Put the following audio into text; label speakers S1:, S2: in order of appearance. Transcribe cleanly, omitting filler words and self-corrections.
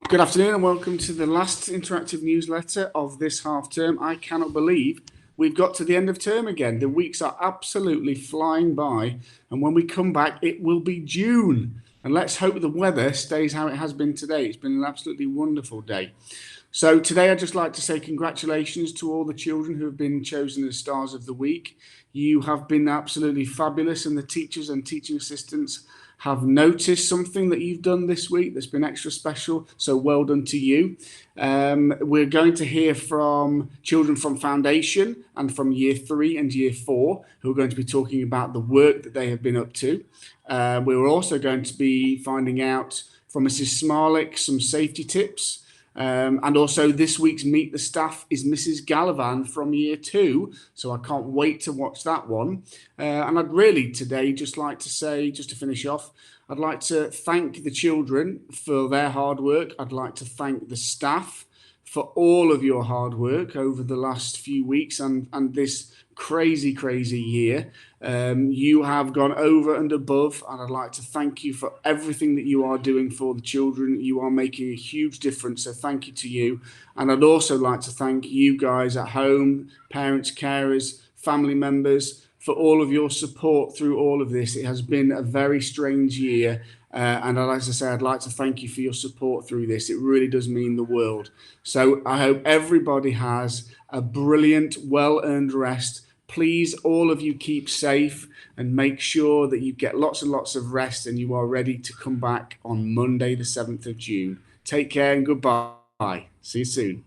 S1: Good afternoon and welcome to the last interactive newsletter of this half term. I cannot believe we've got to the end of term again. The weeks are absolutely flying by, and when we come back it will be June. And let's hope the weather stays how it has been today. It's been an absolutely wonderful day. So today I'd just like to say congratulations to all the children who have been chosen as Stars of the Week. You have been absolutely fabulous, and the teachers and teaching assistants have noticed something that you've done this week that's been extra special, so well done to you. We're going to hear from children from Foundation and from Year 3 and Year 4 who are going to be talking about the work that they have been up to. We're also going to be finding out from Mrs. Smarlick some safety tips. And also this week's Meet the Staff is Mrs. Gallivan from Year 2, so I can't wait to watch that one. And I'd really today just like to say, just to finish off, I'd like to thank the children for their hard work. I'd like to thank the staff for all of your hard work over the last few weeks and this crazy year. You have gone over and above, and I'd like to thank you for everything that you are doing for the children. You are making a huge difference, so thank you to you. And I'd also like to thank you guys at home, parents, carers, family members, for all of your support through all of this. It has been a very strange year. And as I say, I'd like to thank you for your support through this. It really does mean the world. So I hope everybody has a brilliant, well-earned rest. Please, all of you, keep safe and make sure that you get lots and lots of rest and you are ready to come back on Monday, the 7th of June. Take care and goodbye. See you soon.